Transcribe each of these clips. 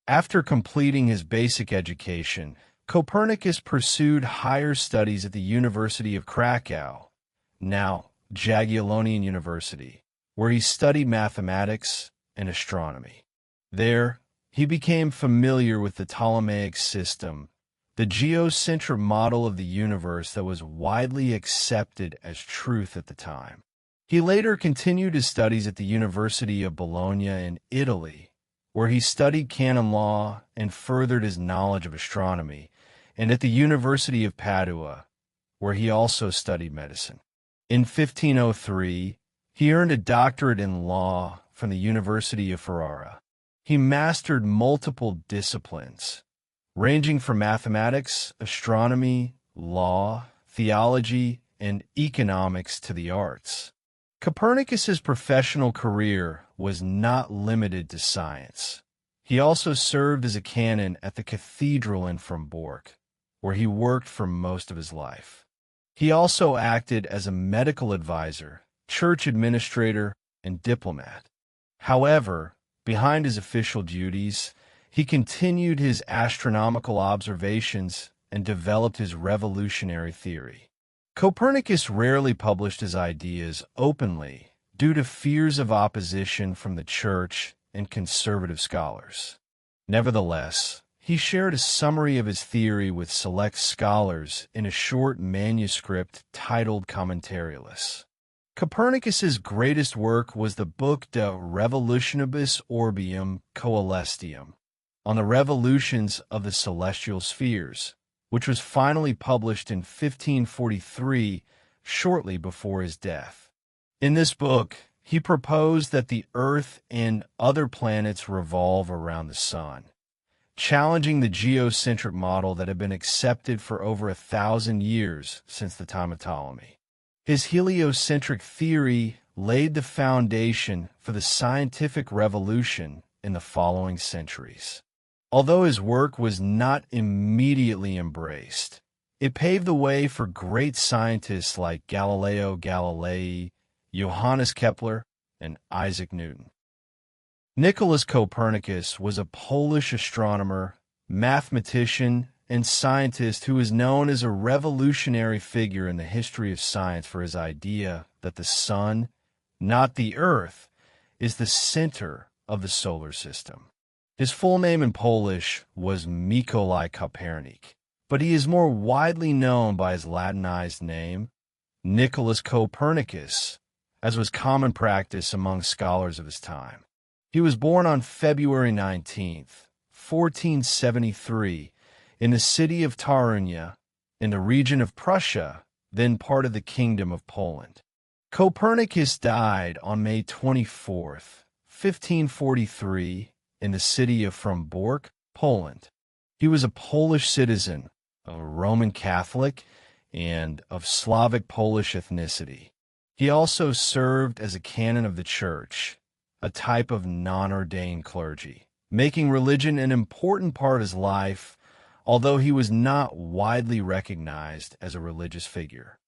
After completing his basic education, Copernicus pursued higher studies at the University of Krakow, now Jagiellonian University, where he studied mathematics and astronomy. There, he became familiar with the Ptolemaic system, the geocentric model of the universe that was widely accepted as truth at the time. He later continued his studies at the University of Bologna in Italy, where he studied canon law and furthered his knowledge of astronomy, and at the University of Padua, where he also studied medicine. In 1503, he earned a doctorate in law from the University of Ferrara. He mastered multiple disciplines, ranging from mathematics, astronomy, law, theology, and economics to the arts. Copernicus's professional career was not limited to science. He also served as a canon at the cathedral in Frombork, where he worked for most of his life. He also acted as a medical advisor, church administrator, and diplomat. However, behind his official duties, he continued his astronomical observations and developed his revolutionary theory. Copernicus rarely published his ideas openly due to fears of opposition from the church and conservative scholars. Nevertheless, he shared a summary of his theory with select scholars in a short manuscript titled Commentarius. Copernicus's greatest work was the book De Revolutionibus Orbium Coelestium, on the revolutions of the celestial spheres, which was finally published in 1543, shortly before his death. In this book, he proposed that the Earth and other planets revolve around the Sun, challenging the geocentric model that had been accepted for over 1,000 years since the time of Ptolemy. His heliocentric theory laid the foundation for the scientific revolution in the following centuries. Although his work was not immediately embraced, it paved the way for great scientists like Galileo Galilei, Johannes Kepler, and Isaac Newton. Nicolaus Copernicus was a Polish astronomer, mathematician, and scientist who is known as a revolutionary figure in the history of science for his idea that the Sun, not the Earth, is the center of the solar system. His full name in Polish was Nicolaus Copernicus, but he is more widely known by his Latinized name, Nicolaus Copernicus, as was common practice among scholars of his time. He was born on February 19, 1473, in the city of Torunia, in the region of Prussia, then part of the Kingdom of Poland. Copernicus died on May 24, 1543, in the city of Frombork, Poland. He was a Polish citizen, a Roman Catholic, and of Slavic Polish ethnicity. He also served as a canon of the church, a type of non-ordained clergy, making religion an important part of his life, although he was not widely recognized as a religious figure.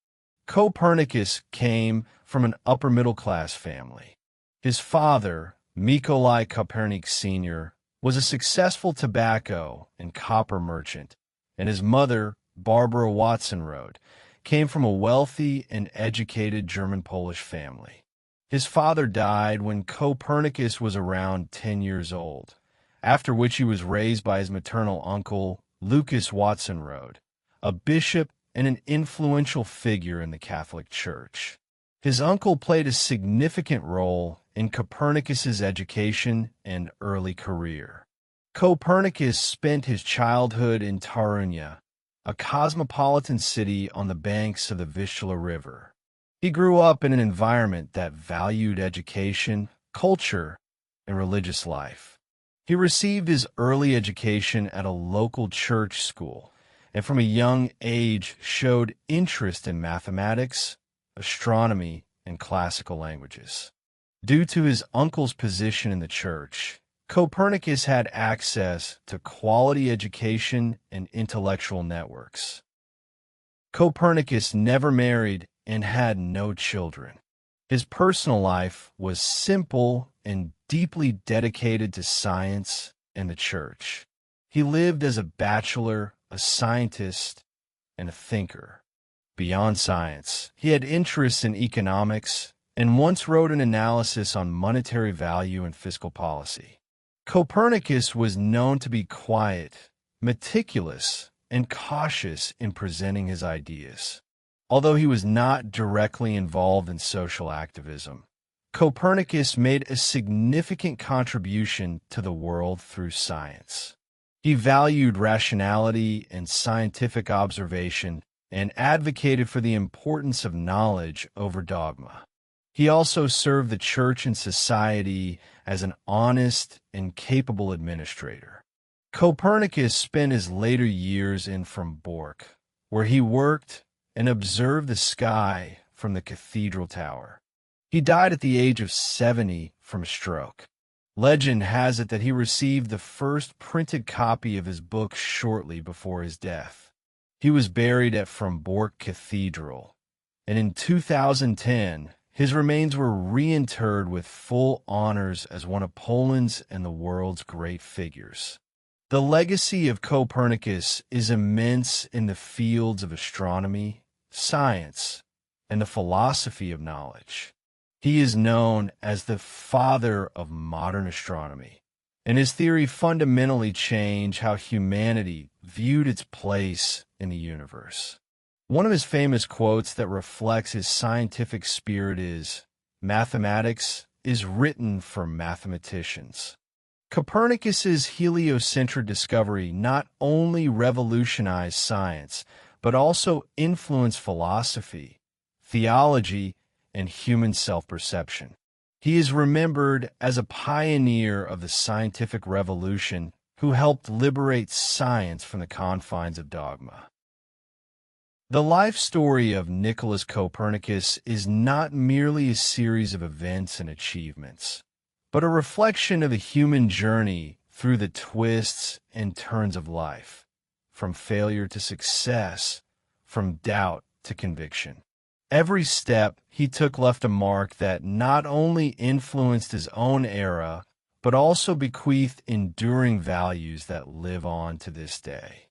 Copernicus came from an upper-middle-class family. His father, Nicolaus Copernicus Sr., was a successful tobacco and copper merchant, and his mother, Barbara Watson-Rode, came from a wealthy and educated German-Polish family. His father died when Copernicus was around 10 years old, after which he was raised by his maternal uncle, Lucas Watson-Rode, a bishop and an influential figure in the Catholic Church. His uncle played a significant role in Copernicus's education and early career. Copernicus spent his childhood in Torunia, a cosmopolitan city on the banks of the Vistula River. He grew up in an environment that valued education, culture, and religious life. He received his early education at a local church school, and from a young age showed interest in mathematics, astronomy, and classical languages. Due to his uncle's position in the church, Copernicus had access to quality education and intellectual networks. Copernicus never married and had no children. His personal life was simple and deeply dedicated to science and the church. He lived as a bachelor, a scientist, and a thinker. Beyond science, he had interests in economics and once wrote an analysis on monetary value and fiscal policy. Copernicus was known to be quiet, meticulous, and cautious in presenting his ideas. Although he was not directly involved in social activism, Copernicus made a significant contribution to the world through science. He valued rationality and scientific observation and advocated for the importance of knowledge over dogma. He also served the church and society as an honest and capable administrator. Copernicus spent his later years in Bork, where he worked and observed the sky from the cathedral tower. He died at the age of 70 from a stroke. Legend has it that he received the first printed copy of his book shortly before his death. He was buried at Bork Cathedral, and in 2010, his remains were reinterred with full honors as one of Poland's and the world's great figures. The legacy of Copernicus is immense in the fields of astronomy, science, and the philosophy of knowledge. He is known as the father of modern astronomy, and his theory fundamentally changed how humanity viewed its place in the universe. One of his famous quotes that reflects his scientific spirit is, "Mathematics is written for mathematicians." Copernicus's heliocentric discovery not only revolutionized science, but also influenced philosophy, theology, and human self-perception. He is remembered as a pioneer of the scientific revolution who helped liberate science from the confines of dogma. The life story of Nicolaus Copernicus is not merely a series of events and achievements, but a reflection of the human journey through the twists and turns of life, from failure to success, from doubt to conviction. Every step he took left a mark that not only influenced his own era, but also bequeathed enduring values that live on to this day.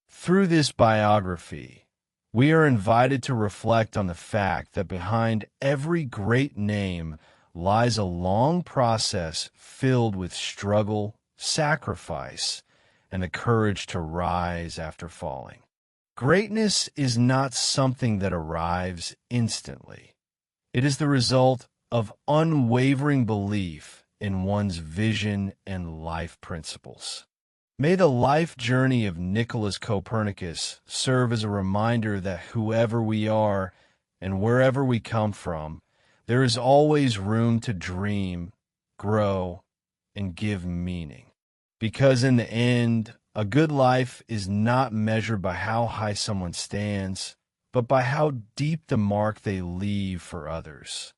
Through this biography, we are invited to reflect on the fact that behind every great name lies a long process filled with struggle, sacrifice, and the courage to rise after falling. Greatness is not something that arrives instantly. It is the result of unwavering belief in one's vision and life principles. May the life journey of Nicolaus Copernicus serve as a reminder that whoever we are and wherever we come from, there is always room to dream, grow, and give meaning. Because in the end, a good life is not measured by how high someone stands, but by how deep the mark they leave for others.